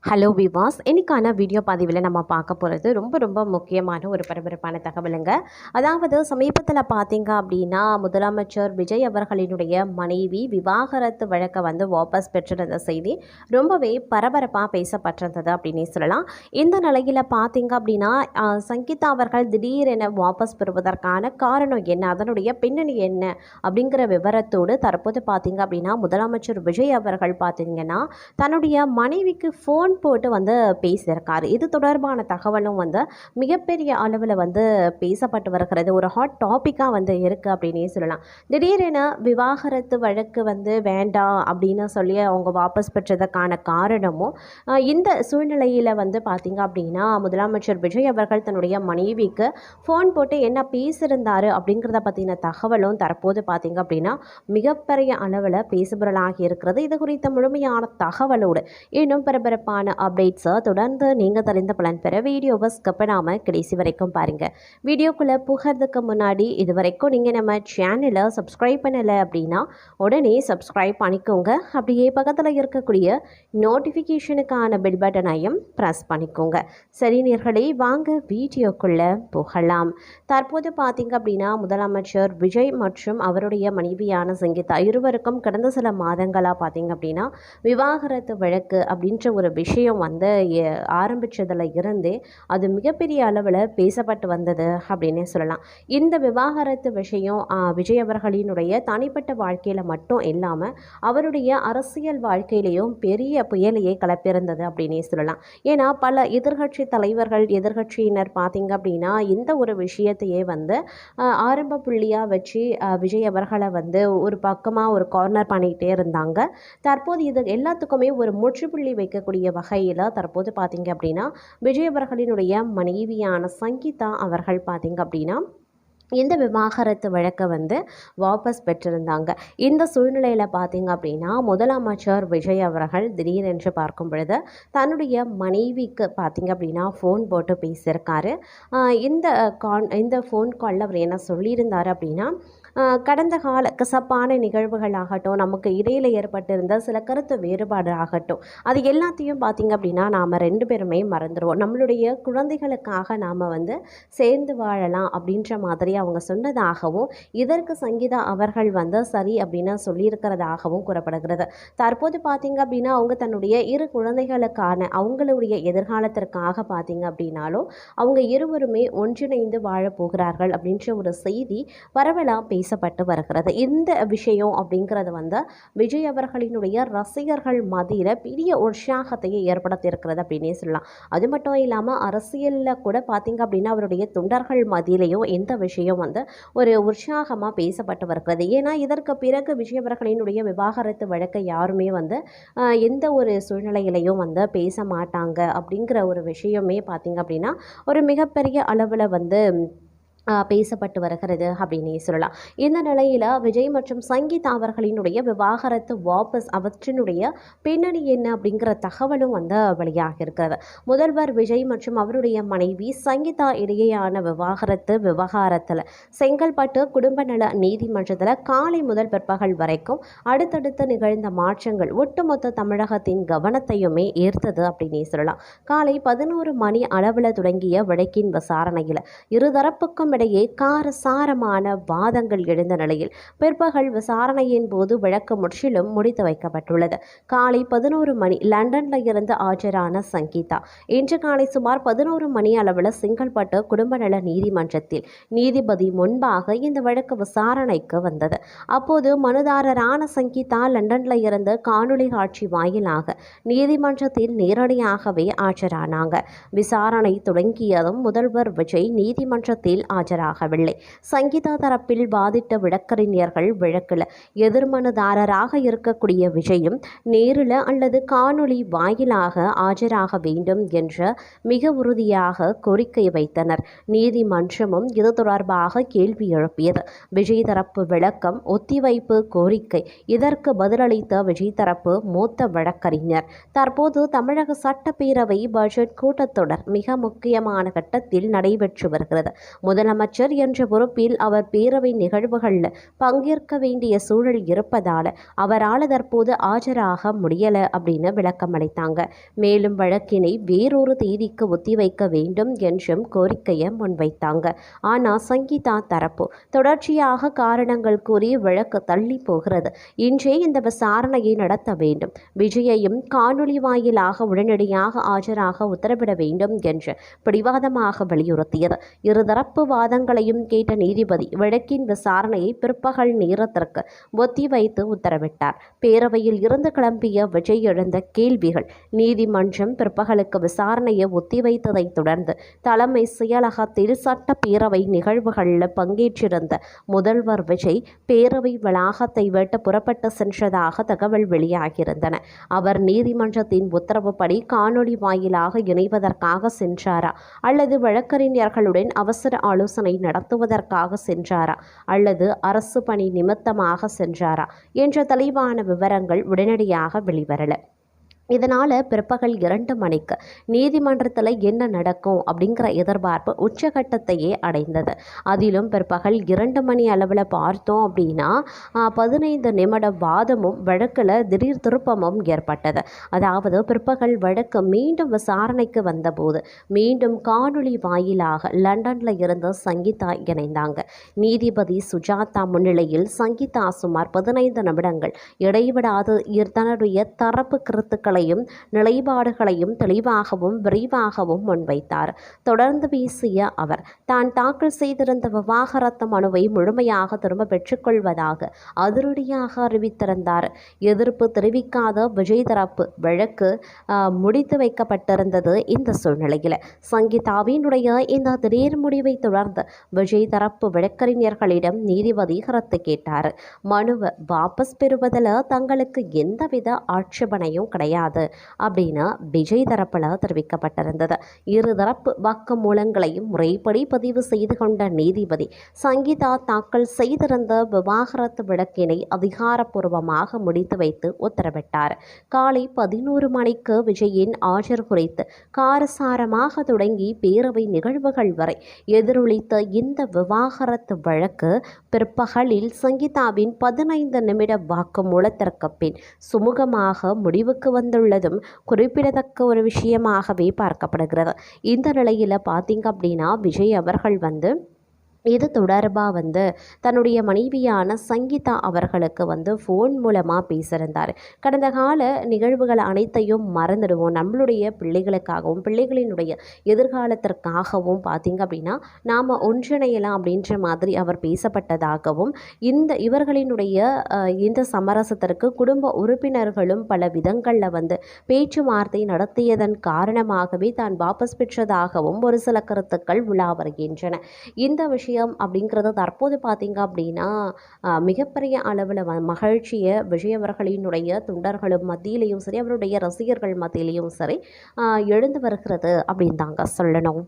Hello விவாஸ், இன்னைக்கான video பதிவில் நம்ம பார்க்க போகிறது ரொம்ப முக்கியமான ஒரு பரபரப்பான தகவலுங்க. அதாவது சமீபத்தில் பார்த்தீங்க அப்படின்னா முதலமைச்சர் விஜய் அவர்களினுடைய மனைவி விவாகரத்து வழக்கை வாபஸ் பெற்றிருந்த செய்தி ரொம்பவே பரபரப்பாக பேசப்பட்டிருந்தது அப்படின்னே சொல்லலாம். இந்த நிலையில் பார்த்தீங்க அப்படின்னா சங்கீதா அவர்கள் திடீரென வாபஸ் பெறுவதற்கான காரணம் என்ன, அதனுடைய பின்னணி என்ன அப்படிங்கிற விவரத்தோடு தற்போது பார்த்தீங்க அப்படின்னா முதலமைச்சர் விஜய் அவர்கள் பார்த்தீங்கன்னா தன்னுடைய மனைவிக்கு ஃபோன் போட்டு பேசியிருக்காரு. இது தொடர்பான தகவலும் மிகப்பெரிய அளவில் பேசப்பட்டு வருகிறது. ஒரு ஹாட் டாப்பிக்காக இருக்குது அப்படின்னே சொல்லலாம். திடீரென விவாகரத்து வழக்கு வேண்டாம் அப்படின்னு சொல்லி அவங்க வாபஸ் பெற்றதற்கான காரணமும் இந்த சூழ்நிலையில் பார்த்தீங்க அப்படின்னா முதலமைச்சர் விஜய் அவர்கள் தன்னுடைய மனைவிக்கு ஃபோன் போட்டு என்ன பேசியிருந்தார் அப்படிங்கிறத பற்றின தகவலும் தற்போது பார்த்தீங்க அப்படின்னா மிகப்பெரிய அளவில் பேசுபொருளாகி இருக்கிறது. இது குறித்த முழுமையான தகவலோடு இன்னும் பரபரப்பான அப்டேட்ஸை தொடர்ந்து நீங்கள் தெரிந்த பலன் பெற வீடியோவை ஸ்கிப் பண்ணாமல் கடைசி வரைக்கும் பாருங்கள். வீடியோக்குள்ளே புகிறதுக்கு முன்னாடி இது வரைக்கும் நீங்கள் நம்ம சேனலை சப்ஸ்கிரைப் பண்ணலை அப்படின்னா உடனே சப்ஸ்கிரைப் பண்ணிக்கோங்க. அப்படியே பக்கத்தில் இருக்கக்கூடிய நோட்டிஃபிகேஷனுக்கான பெல் பட்டனையும் ப்ரெஸ் பண்ணிக்கோங்க. சரி நேயர்களே, வாங்க வீடியோக்குள்ளே புகழலாம். தற்போது பார்த்தீங்க அப்படின்னா முதலமைச்சர் விஜய் மற்றும் அவருடைய மனைவியான சங்கீதா இருவருக்கும் கடந்த சில மாதங்களாக பார்த்தீங்க அப்படின்னா விவாகரத்து வழக்கு அப்படின்ற ஒரு விஷயம் ஆரம்பித்ததில் இருந்தே அது மிகப்பெரிய அளவில் பேசப்பட்டு வந்தது அப்படின்னே சொல்லலாம். இந்த விவாகரத்து விஷயம் விஜய் அவர்களினுடைய தனிப்பட்ட வாழ்க்கையில் மட்டும் இல்லாமல் அவருடைய அரசியல் வாழ்க்கையிலையும் பெரிய புயலையே கிளப்பியிருந்தது அப்படின்னே சொல்லலாம். ஏன்னா பல எதிர்கட்சி தலைவர்கள் எதிர்கட்சியினர் பார்த்தீங்க அப்படின்னா இந்த ஒரு விஷயத்தையே ஆரம்ப புள்ளியாக வச்சு விஜய் அவர்களை ஒரு பக்கமாக ஒரு கார்னர் பண்ணிகிட்டே இருந்தாங்க. தற்போது இது எல்லாத்துக்குமே ஒரு முற்றுப்புள்ளி வைக்கக்கூடிய வகையில் தற்போது பார்த்தீங்க அப்படின்னா விஜய் அவர்களினுடைய மனைவியான சங்கீதா அவர்கள் பார்த்தீங்க அப்படின்னா இந்த விவாகரத்து வழக்கை வாபஸ் பெற்றிருந்தாங்க. இந்த சூழ்நிலையில் பார்த்தீங்க அப்படின்னா முதலமைச்சர் விஜய் அவர்கள் திடீரென்று பார்க்கும் பொழுது தன்னுடைய மனைவிக்கு பார்த்தீங்க அப்படின்னா ஃபோன் போட்டு பேசியிருக்காரு. இந்த ஃபோன் காலில் அவர் என்ன சொல்லியிருந்தார் அப்படின்னா கடந்த கால கசப்பான நிகழ்வுகள் ஆகட்டும், நமக்கு இடையில் ஏற்பட்டிருந்த சில கருத்து வேறுபாடு ஆகட்டும், அது எல்லாத்தையும் பார்த்திங்க அப்படின்னா நாம் 2 பேருமே மறந்துடுவோம். நம்மளுடைய குழந்தைகளுக்காக நாம் சேர்ந்து வாழலாம் அப்படின்ற மாதிரி அவங்க சொன்னதாகவும் இதற்கு சங்கீதா அவர்கள் சரி அப்படின்னு சொல்லியிருக்கிறதாகவும் கூறப்படுகிறது. தற்போது பார்த்திங்க அப்படின்னா அவங்க தன்னுடைய 2 குழந்தைகளுக்கான அவங்களுடைய எதிர்காலத்திற்காக பார்த்திங்க அப்படின்னாலும் அவங்க இருவருமே ஒன்றிணைந்து வாழப்போகிறார்கள் அப்படின்ற ஒரு செய்தி பரவலாக பேசப்பட்டு வருகிறது. இந்த விஷயம் அப்படிங்கிறது விஜய் அவர்களினுடைய ரசிகர்கள் மத்தியில் பெரிய உற்சாகத்தையே ஏற்படுத்தியிருக்கிறது அப்படின்னே சொல்லலாம். அது மட்டும் இல்லாமல் அரசியலில் கூட பார்த்திங்க அப்படின்னா அவருடைய தொண்டர்கள் மத்தியிலையும் இந்த விஷயம் ஒரு உற்சாகமாக பேசப்பட்டு வருகிறது. ஏன்னா இதற்கு பிறகு விஜய் அவர்களினுடைய விவாகரத்து வழக்கை யாருமே எந்த ஒரு சூழ்நிலையிலையும் பேச மாட்டாங்க அப்படிங்கிற ஒரு விஷயமே பார்த்திங்க அப்படின்னா ஒரு மிகப்பெரிய அளவில் பேசப்பட்டு வருகிறது அப்படின்னே சொல்லலாம். இந்த நிலையில் விஜய் மற்றும் சங்கீதா அவர்களினுடைய விவாகரத்து வாபஸ் அவற்றினுடைய பின்னணி என்ன அப்படிங்கிற தகவலும் வெளியாக இருக்கிறது. முதல்வர் விஜய் மற்றும் அவருடைய மனைவி சங்கீதா இடையேயான விவகாரத்தில் செங்கல்பட்டு குடும்ப நல நீதிமன்றத்தில் காலை முதல் பிற்பகல் வரைக்கும் அடுத்தடுத்து நிகழ்ந்த மாற்றங்கள் ஒட்டுமொத்த தமிழகத்தின் கவனத்தையுமே ஈர்த்தது அப்படின்னே சொல்லலாம். காலை 11 மணி அளவில் தொடங்கிய வழக்கின் விசாரணையில் இருதரப்புக்கும் இடையே காரசாரமான வாதங்கள் எழுந்த நிலையில் பிற்பகல் விசாரணையின் போது வழக்கு முற்றிலும் முடித்து வைக்கப்பட்டுள்ளது. காலை 11 மணி லண்டனில் இருந்து ஆஜரான சங்கீதா இன்று காலை சுமார் 11 மணி அளவில் செங்கல்பட்டு குடும்ப நல நீதிமன்றத்தில் நீதிபதி முன்பாக இந்த வழக்கு விசாரணைக்கு வந்தது. அப்போது மனுதாரரான சங்கீதா லண்டனில் இருந்து காணொலி காட்சி வாயிலாக நீதிமன்றத்தில் நேரடியாகவே ஆஜரானாங்க. விசாரணை தொடங்கியதும் முதல்வர் விஜய் நீதிமன்றத்தில் ஆஜராகவில்லை. சங்கீதா தரப்பில் வாதிட்ட வழக்கறிஞர்கள் வழக்கில் எதிர்மனுதாரராக இருக்கக்கூடிய விஜயும் நேரில் அல்லது காணொலி வாயிலாக ஆஜராக வேண்டும் என்ற மிக உறுதியாக கோரிக்கை வைத்தனர். நீதிமன்றமும் இது தொடர்பாக கேள்வி எழுப்பியது. விஜய் தரப்பு விளக்கம் ஒத்திவைப்பு கோரிக்கை. இதற்கு பதிலளித்த விஜய் தரப்பு மூத்த வழக்கறிஞர் தற்போது தமிழக சட்டப்பேரவை பட்ஜெட் கூட்டத்தொடர் மிக முக்கியமான கட்டத்தில் நடைபெற்று வருகிறது. முதல் முதலமைச்சர் என்ற பொறுப்பில் அவர் பேரவை நிகழ்வுகளில் பங்கேற்க வேண்டிய சூழல் இருப்பதால் அவரால் தற்போது ஆஜராக முடியலை அப்படின்னு விளக்கம் அளித்தாங்க. மேலும் வழக்கினை வேறொரு தேதிக்கு ஒத்திவைக்க வேண்டும் என்றும் கோரிக்கையை முன்வைத்தாங்க. ஆனால் சங்கீதா தரப்பு தொடர்ச்சியாக காரணங்கள் கூறி வழக்கு தள்ளி போகிறது. இன்றே இந்த விசாரணையை நடத்த வேண்டும், விஜயையும் காணொலி வாயிலாக உடனடியாக ஆஜராக உத்தரவிட வேண்டும் என்று பிடிவாதமாக வலியுறுத்தியது. இருதரப்பு வாதங்களையும் கேட்ட நீதிபதி வழக்கின் விசாரணையை பிற்பகல் நேரத்திற்கு ஒத்திவைத்து உத்தரவிட்டார். பேரவையில் இருந்து கிளம்பிய விஜய் எழுந்த கேள்விகள் நீதிமன்றம் பிற்பகலுக்கு விசாரணையை ஒத்திவைத்ததை தொடர்ந்து தலைமை செயலகத்தில் சட்டப்பேரவை நிகழ்வுகளில் பங்கேற்றிருந்த முதல்வர் விஜய் பேரவை வளாகத்தை விட்டு புறப்பட்டு சென்றதாக தகவல் வெளியாகியிருந்தன. அவர் நீதிமன்றத்தின் உத்தரவுப்படி காணொலி வாயிலாக இணைவதற்காக சென்றாரா அல்லது வழக்கறிஞர்களுடன் அவசர ஆலோசனை நடத்துவதற்காக சென்றாரா அல்லது அரசு பணி நிமித்தமாக சென்றாரா என்ற தெளிவான விவரங்கள் உடனடியாக வெளிவரல. இதனால் பிற்பகல் 2 மணிக்கு நீதிமன்றத்தில் என்ன நடக்கும் அப்படிங்கிற எதிர்பார்ப்பு உச்சகட்டத்தையே அடைந்தது. அதிலும் பிற்பகல் 2 மணி அளவில் பார்த்தோம் அப்படின்னா 15 நிமிட வாதமும் வழக்கில் திடீர் திருப்பமும் ஏற்பட்டது. அதாவது பிற்பகல் வழக்கு மீண்டும் விசாரணைக்கு வந்தபோது மீண்டும் காணொலி வாயிலாக லண்டனில் இருந்து சங்கீதா இணைந்தாங்க. நீதிபதி சுஜாதா முன்னிலையில் சங்கீதா சுமார் 15 நிமிடங்கள் இடைவிடாது தன்னுடைய தரப்பு கருத்துக்களை நிலைப்பாடுகளையும் தெளிவாகவும் விரிவாகவும் முன்வைத்தார். தொடர்ந்து பேசிய அவர் தான் தாக்கல் செய்திருந்த விவாகரத்து மனுவை முழுமையாக திரும்ப பெற்றுக்கொள்வதாக அதிரடியாக அறிவித்திருந்தார். எதிர்ப்பு தெரிவிக்காத விஜய் தரப்பு வழக்கு முடித்து வைக்கப்பட்டிருந்தது. இந்த சூழ்நிலையில் சங்கீதாவினுடைய இந்த திடீர் முடிவை தொடர்ந்து விஜய் தரப்பு வழக்கறிஞர்களிடம் நீதிபதி கருத்து கேட்டார். மனுவை வாபஸ் பெறுவதில் தங்களுக்கு எந்தவித ஆட்சேபனையும் கிடையாது அப்படின்னு விஜய் தரப்பில் தெரிவிக்கப்பட்டிருந்தது. இருதரப்பு வாக்குமூலங்களையும் முறைப்படி பதிவு செய்து கொண்ட நீதிபதி சங்கீதா தாக்கல் செய்திருந்த விவாகரத்து வழக்கினை அதிகாரப்பூர்வமாக முடித்து வைத்து உத்தரவிட்டார். காலை 11 மணிக்கு விஜயின் ஆஜர் குறித்து காரசாரமாக தொடங்கி பேரவை நிகழ்வுகள் வரை எதிரொலித்த இந்த விவாகரத்து வழக்கு பிற்பகலில் சங்கீதாவின் 15 நிமிட வாக்குமூலத்திற்கு பின் சுமூகமாக முடிவுக்கு வந்துள்ளதும் குறிப்பிடத்தக்க ஒரு விஷயமாகவே பார்க்கப்படுகிறது. இந்த நிலையில் பார்த்தீங்க அப்படின்னா விஜய் அவர்கள் இது தொடர்பாக தன்னுடைய மனைவியான சங்கீதா அவர்களுக்கு ஃபோன் மூலமாக பேசியிருந்தார். கடந்த கால நிகழ்வுகள் அனைத்தையும் மறந்துடுவோம், நம்மளுடைய பிள்ளைகளுக்காகவும் பிள்ளைகளினுடைய எதிர்காலத்திற்காகவும் பார்த்திங்க அப்படின்னா நாம் ஒன்றிணையலாம் அப்படின்ற மாதிரி அவர் பேசப்பட்டதாகவும் இவர்களினுடைய இந்த சமரசத்திற்கு குடும்ப உறுப்பினர்களும் பல விதங்களில் பேச்சுவார்த்தை நடத்தியதன் காரணமாகவே தான் வாபஸ் பெற்றதாகவும் ஒரு சில கருத்துக்கள் உலா வருகின்றன. இந்த விஷயம் அப்படிங்கிறது தற்போது பார்த்தீங்க அப்படின்னா மிகப்பெரிய அளவில் மகிழ்ச்சியை விஜய் அவர்களினுடைய தொண்டர்களும் மத்தியிலையும் சரி, அவருடைய ரசிகர்கள் மத்தியிலையும் சரி எழுந்து வருகிறது அப்படின்னு தாங்க சொல்லணும்.